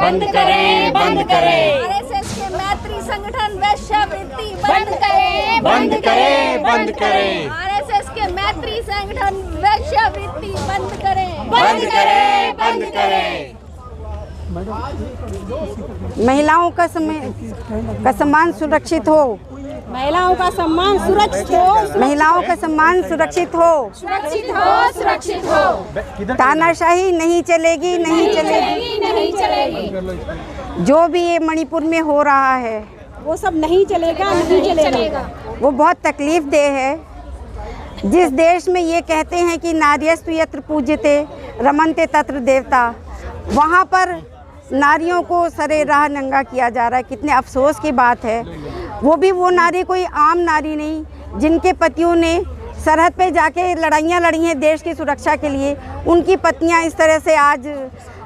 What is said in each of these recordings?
बंद करें, बंद करें। आरएसएस के मैत्री संगठन वेश्यावृत्ति बंद करें, बंद करें, बंद करें। आरएसएस के मैत्री संगठन वेश्यावृत्ति बंद करें, बंद करें, बंद करें। महिलाओं का सम्मान सुरक्षित हो, महिलाओं का सम्मान सुरक्षित हो, महिलाओं का सम्मान सुरक्षित हो, सुरक्षित हो, सुरक्षित हो। तानाशाही नहीं चलेगी, नहीं चलेगी, नहीं चलेगी। जो भी ये मणिपुर में हो रहा है वो सब नहीं चलेगा, नहीं चलेगा। वो बहुत तकलीफ देह है। जिस देश में ये कहते हैं कि नार्यस्तु यत्र पूज्यते रमन्ते तत्र देवता, वहाँ पर नारियों को सरे राह नंगा किया जा रहा है। कितने अफसोस की बात है। वो भी वो नारी कोई आम नारी नहीं, जिनके पतियों ने सरहद पे जाके लड़ाइयाँ लड़ी हैं देश की सुरक्षा के लिए, उनकी पत्नियाँ इस तरह से आज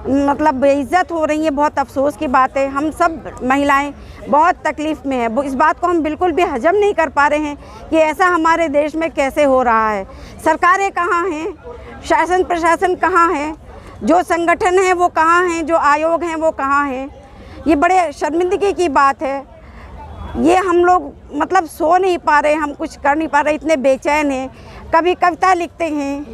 मतलब बेइज्जत हो रही हैं। बहुत अफसोस की बात है। हम सब महिलाएं बहुत तकलीफ़ में हैं। इस बात को हम बिल्कुल भी हजम नहीं कर पा रहे हैं कि ऐसा हमारे देश में कैसे हो रहा है। सरकारें कहाँ हैं, शासन प्रशासन कहाँ है, जो संगठन हैं वो कहाँ हैं, जो आयोग हैं वो कहाँ हैं। ये बड़े शर्मिंदगी की बात है। ये हम लोग मतलब सो नहीं पा रहे, हम कुछ कर नहीं पा रहे, इतने बेचैन हैं। कभी कविता लिखते हैं,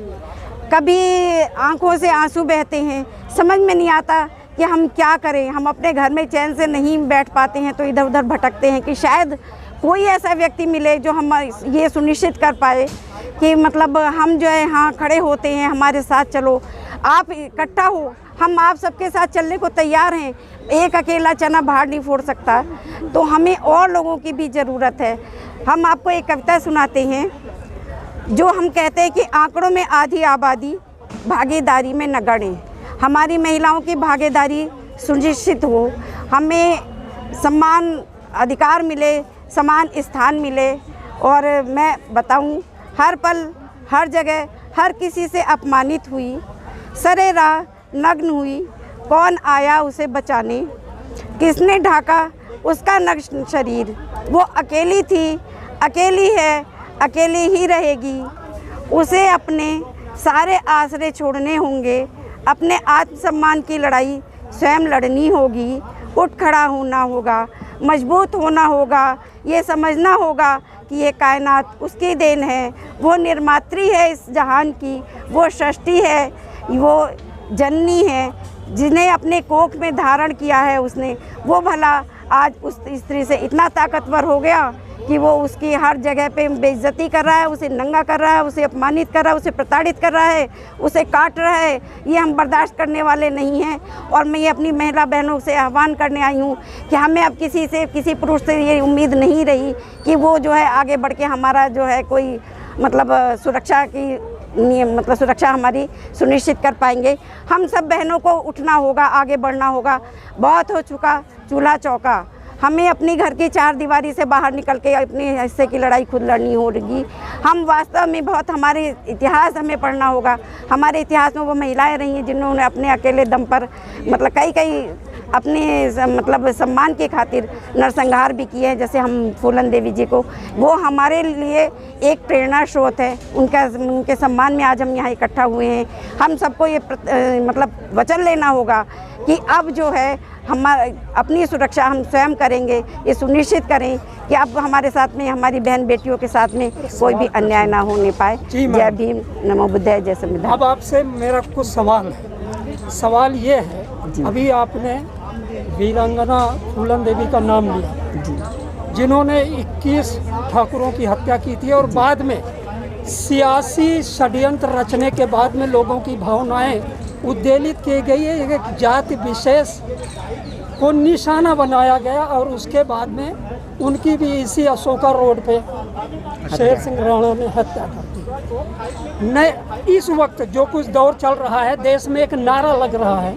कभी आंखों से आंसू बहते हैं। समझ में नहीं आता कि हम क्या करें। हम अपने घर में चैन से नहीं बैठ पाते हैं तो इधर उधर भटकते हैं कि शायद कोई ऐसा व्यक्ति मिले जो हम ये सुनिश्चित कर पाए कि मतलब हम जो है हाँ खड़े होते हैं, हमारे साथ चलो, आप इकट्ठा हो, हम आप सबके साथ चलने को तैयार हैं। एक अकेला चना बाहर नहीं फोड़ सकता, तो हमें और लोगों की भी ज़रूरत है। हम आपको एक कविता सुनाते हैं जो हम कहते हैं कि आंकड़ों में आधी आबादी, भागीदारी में न गणे। हमारी महिलाओं की भागीदारी सुनिश्चित हो, हमें सम्मान अधिकार मिले, समान स्थान मिले। और मैं बताऊं, हर पल हर जगह हर किसी से अपमानित हुई, सरे राह नग्न हुई, कौन आया उसे बचाने, किसने ढाका उसका नग्न शरीर। वो अकेली थी, अकेली है, अकेली ही रहेगी। उसे अपने सारे आसरे छोड़ने होंगे, अपने आत्मसम्मान की लड़ाई स्वयं लड़नी होगी। उठ खड़ा होना होगा, मजबूत होना होगा, ये समझना होगा कि ये कायनात उसकी देन है। वो निर्मात्री है इस जहान की, वो सृष्टि है, वो जननी है, जिन्हें अपने कोख में धारण किया है उसने। वो भला आज उस स्त्री से इतना ताकतवर हो गया कि वो उसकी हर जगह पे बेइज्जती कर रहा है, उसे नंगा कर रहा है, उसे अपमानित कर रहा है, उसे प्रताड़ित कर रहा है, उसे काट रहा है। ये हम बर्दाश्त करने वाले नहीं हैं। और मैं ये अपनी महिला बहनों से आह्वान करने आई हूँ कि हमें अब किसी से, किसी पुरुष से ये उम्मीद नहीं रही कि वो जो है आगे बढ़ के हमारा जो है कोई मतलब सुरक्षा की मतलब सुरक्षा हमारी सुनिश्चित कर पाएंगे। हम सब बहनों को उठना होगा, आगे बढ़ना होगा। बहुत हो चुका चूल्हा चौका। हमें अपनी घर की चार दीवारी से बाहर निकल के अपने हिस्से की लड़ाई खुद लड़नी होगी। हम वास्तव में बहुत, हमारे इतिहास हमें पढ़ना होगा। हमारे इतिहास में वो महिलाएं रही हैं जिन्होंने अपने अकेले दम पर मतलब कई अपने मतलब सम्मान के खातिर नरसंहार भी किए हैं। जैसे हम फूलन देवी जी को, वो हमारे लिए एक प्रेरणा स्रोत है। उनके सम्मान में आज हम यहाँ इकट्ठा हुए हैं। हम सबको ये मतलब वचन लेना होगा कि अब जो है हम अपनी सुरक्षा हम स्वयं करेंगे। ये सुनिश्चित करें कि अब हमारे साथ में, हमारी बहन बेटियों के साथ में कोई भी अन्याय ना होने पाए। जय भीम, नमो बुद्धाय, जय संविधान। अब आपसे मेरा कुछ सवाल है। सवाल ये है, अभी आपने वीरांगना फूलन देवी का नाम लिया, जिन्होंने 21 ठाकुरों की हत्या की थी और बाद में सियासी षड्यंत्र रचने के बाद में लोगों की भावनाएं उद्वेलित की गई है। एक जाति विशेष को निशाना बनाया गया और उसके बाद में उनकी भी इसी अशोका रोड पे शेर सिंह राणा ने हत्या कर दी। न इस वक्त जो कुछ दौर चल रहा है, देश में एक नारा लग रहा है,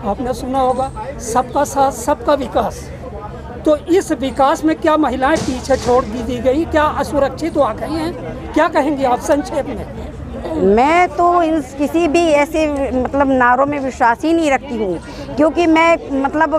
आपने सुना होगा, सबका साथ सबका विकास। तो इस विकास में क्या महिलाएं पीछे छोड़ दी गई, क्या असुरक्षित हो गई हैं? क्या कहेंगे आप संक्षेप में? मैं तो किसी भी ऐसे मतलब नारों में विश्वास ही नहीं रखती हूँ, क्योंकि मैं मतलब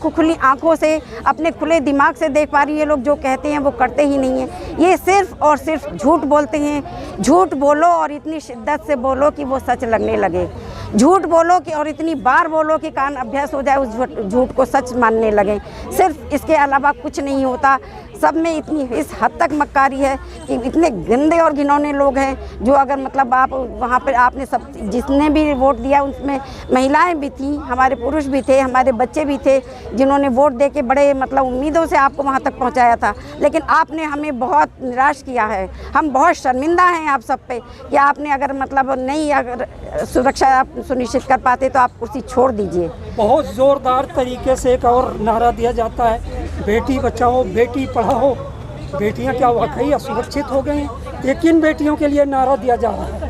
खुली आंखों से अपने खुले दिमाग से देख पा रही हूँ। ये लोग जो कहते हैं वो करते ही नहीं हैं। ये सिर्फ और सिर्फ झूठ बोलते हैं। झूठ बोलो और इतनी शिद्दत से बोलो कि वो सच लगने लगे। झूठ बोलो कि और इतनी बार बोलो कि कान अभ्यास हो जाए उस झूठ को सच मानने लगे। सिर्फ इसके अलावा कुछ नहीं होता। सब में इतनी इस हद तक मक्कारी है कि इतने गंदे और घिनौने लोग हैं जो अगर मतलब आप वहाँ पर आपने सब जिसने भी वोट दिया उसमें महिलाएं भी थी, हमारे पुरुष भी थे, हमारे बच्चे भी थे जिन्होंने वोट दे के बड़े मतलब उम्मीदों से आपको वहाँ तक पहुँचाया था। लेकिन आपने हमें बहुत निराश किया है। हम बहुत शर्मिंदा हैं आप सब पे कि आपने अगर मतलब नहीं अगर सुरक्षा आप सुनिश्चित कर पाते तो आप कुर्सी छोड़ दीजिए। बहुत ज़ोरदार तरीके से एक और नारा दिया जाता है, बेटी बचाओ बेटी पढ़ाओ। बेटियां क्या वाकई असुरक्षित हो गई? ये किन बेटियों के लिए नारा दिया जा रहा है?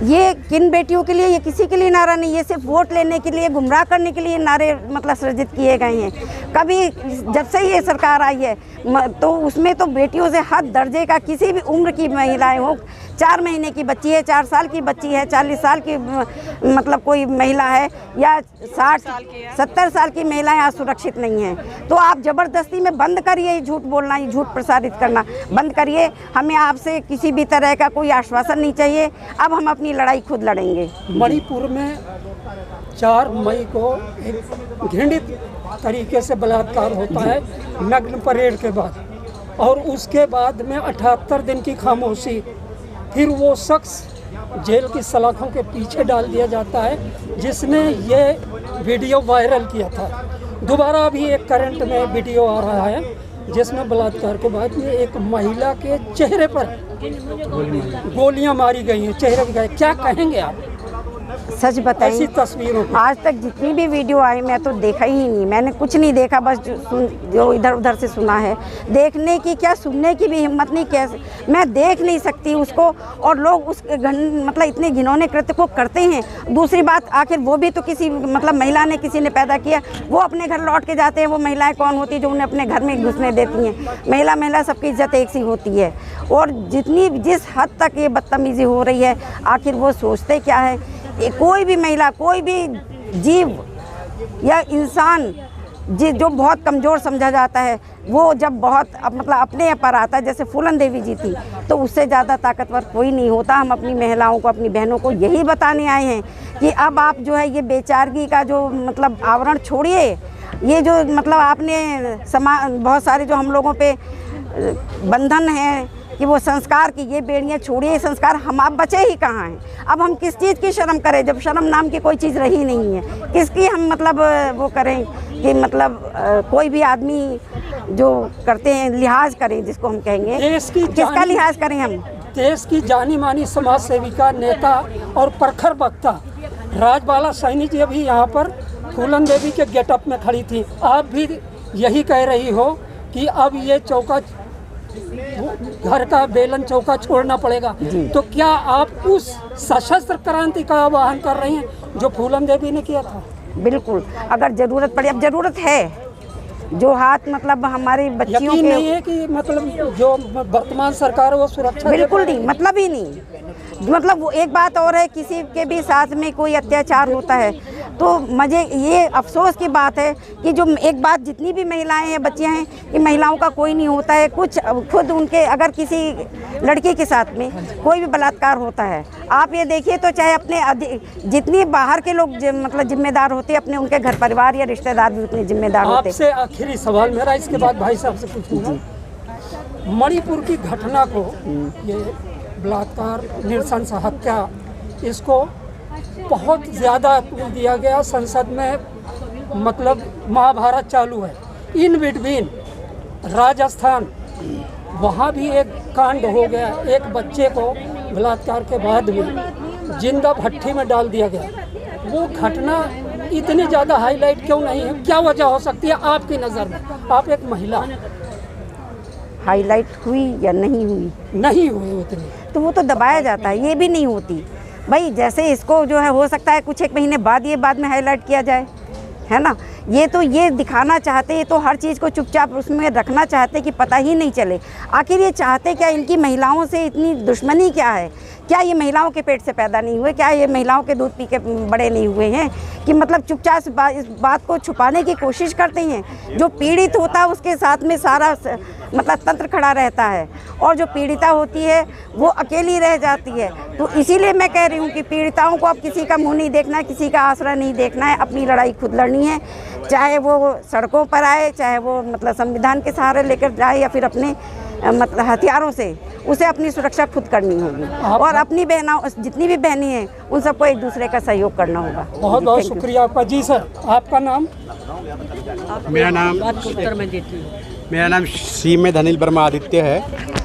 ये किन बेटियों के लिए, ये किसी के लिए नारा नहीं, ये सिर्फ वोट लेने के लिए, गुमराह करने के लिए नारे मतलब सृजित किए गए हैं। कभी जब से ये सरकार आई है तो उसमें तो बेटियों से हद दर्जे का किसी भी उम्र की महिलाएं हो, 4 महीने की बच्ची है, 4 साल की बच्ची है, 40 साल की मतलब कोई महिला है या 60-70 साल की महिलाएं आज सुरक्षित नहीं हैं। तो आप ज़बरदस्ती में बंद करिए झूठ बोलना, ये झूठ प्रसारित करना बंद करिए। हमें आपसे किसी भी तरह का कोई आश्वासन नहीं चाहिए। अब हम अपनी लड़ाई खुद लड़ेंगे। मणिपुर में 4 मई को एक घृणित तरीके से बलात्कार होता है नग्न परेड के बाद, और उसके बाद में 78 दिन की खामोशी। फिर वो शख्स जेल की सलाखों के पीछे डाल दिया जाता है जिसने ये वीडियो वायरल किया था। दोबारा भी एक करंट में वीडियो आ रहा है जिसमें बलात्कार के बाद में एक महिला के चेहरे पर गोलियां मारी गई हैं, चेहरे पे। क्या कहेंगे आप सच बताइए, ऐसी तस्वीरों को? आज तक जितनी भी वीडियो आई मैं तो देखा ही नहीं, मैंने कुछ नहीं देखा, बस जो इधर उधर से सुना है। देखने की क्या, सुनने की भी हिम्मत नहीं, कैसे मैं देख नहीं सकती उसको। और लोग उस मतलब इतने घिनौने कृत्य को करते हैं। दूसरी बात, आखिर वो भी तो किसी मतलब महिला ने किसी ने पैदा किया, वो अपने घर लौट के जाते हैं। वो महिलाएं कौन होती है जो उन्हें अपने घर में घुसने देती हैं? महिला सबकी इज्जत एक सी होती है। और जिस हद तक ये बदतमीजी हो रही है, आखिर वो सोचते क्या है? कोई भी महिला, कोई भी जीव या इंसान जो बहुत कमज़ोर समझा जाता है, वो जब बहुत मतलब अपने पर आता है, जैसे फूलन देवी जी थी, तो उससे ज़्यादा ताकतवर कोई नहीं होता। हम अपनी महिलाओं को, अपनी बहनों को यही बताने आए हैं कि अब आप जो है ये बेचारगी का जो मतलब आवरण छोड़िए। ये जो मतलब आपने बहुत सारे जो हम लोगों पे बंधन हैं कि वो संस्कार की ये बेड़ियाँ छोड़िए। संस्कार हम आप बचे ही कहाँ हैं? अब हम किस चीज़ की शर्म करें जब शर्म नाम की कोई चीज़ रही नहीं है? किसकी हम मतलब वो करें कि मतलब कोई भी आदमी जो करते हैं लिहाज करें, जिसको हम कहेंगे किसका लिहाज करें हम? देश की जानी मानी समाज सेविका, नेता और प्रखर वक्ता राजबाला सैनी जी अभी यहाँ पर फूलन देवी के गेटअप में खड़ी थी। आप भी यही कह रही हो कि अब ये चौका, घर का बेलन चौका छोड़ना पड़ेगा। तो क्या आप उस सशस्त्र क्रांति का आह्वान कर रही हैं जो फूलन देवी ने किया था? बिल्कुल, अगर ज़रूरत पड़े, अब ज़रूरत है, जो हाथ मतलब हमारी बच्चियों के नहीं है कि मतलब जो वर्तमान सरकार वो सुरक्षा बिल्कुल नहीं, मतलब ही नहीं। मतलब वो एक बात और है, किसी के भी साथ में कोई अत्याचार होता है तो मुझे ये अफसोस की बात है कि जो एक बात जितनी भी महिलाएं हैं, बच्चियां हैं, कि महिलाओं का कोई नहीं होता है कुछ। खुद उनके अगर किसी लड़के के साथ में कोई भी बलात्कार होता है, आप ये देखिए तो चाहे अपने जितनी बाहर के लोग मतलब जिम्मेदार होते हैं, अपने उनके घर परिवार या रिश्तेदार भी उतने जिम्मेदार होते हैं। आपसे आखिरी सवाल मेरा, इसके बाद भाई साहब से पूछूंगा। मणिपुर की घटना को, ये बलात्कार, नृशंस हत्या, इसको बहुत ज़्यादा दिया गया। संसद में मतलब महाभारत चालू है। इन बिटवीन राजस्थान, वहाँ भी एक कांड हो गया। एक बच्चे को बलात्कार के बाद में जिंदा भट्टी में डाल दिया गया। वो घटना इतनी ज़्यादा हाईलाइट क्यों नहीं है? क्या वजह हो सकती है आपकी नज़र में? आप एक महिला। हाईलाइट हुई या नहीं हुई? नहीं हुई उतनी, तो वो तो दबाया जाता है, ये भी नहीं होती भाई। जैसे इसको जो है हो सकता है कुछ एक महीने बाद ये बाद में हाईलाइट किया जाए, है ना? ये तो ये दिखाना चाहते, ये तो हर चीज़ को चुपचाप उसमें रखना चाहते कि पता ही नहीं चले। आखिर ये चाहते क्या? इनकी महिलाओं से इतनी दुश्मनी क्या है क्या ये महिलाओं के पेट से पैदा नहीं हुए? क्या ये महिलाओं के दूध पी के बड़े नहीं हुए हैं? कि मतलब चुपचाप इस बात को छुपाने की कोशिश करते हैं। जो पीड़ित होता है उसके साथ में सारा मतलब तंत्र खड़ा रहता है, और जो पीड़िता होती है वो अकेली रह जाती है। तो इसीलिए मैं कह रही हूँ कि पीड़िताओं को अब किसी का मुंह नहीं देखना है, किसी का आसरा नहीं देखना है, अपनी लड़ाई खुद लड़नी है। चाहे वो सड़कों पर आए, चाहे वो मतलब संविधान के सहारे लेकर जाए, या फिर अपने मतलब हथियारों से उसे अपनी सुरक्षा खुद करनी होगी। और अपनी बहनों, जितनी भी बहनें हैं, उन सबको एक दूसरे का सहयोग करना होगा। बहुत बहुत शुक्रिया आपका। जी सर, आपका नाम? मेरा नाम श्रीमद अनिल वर्मा आदित्य है।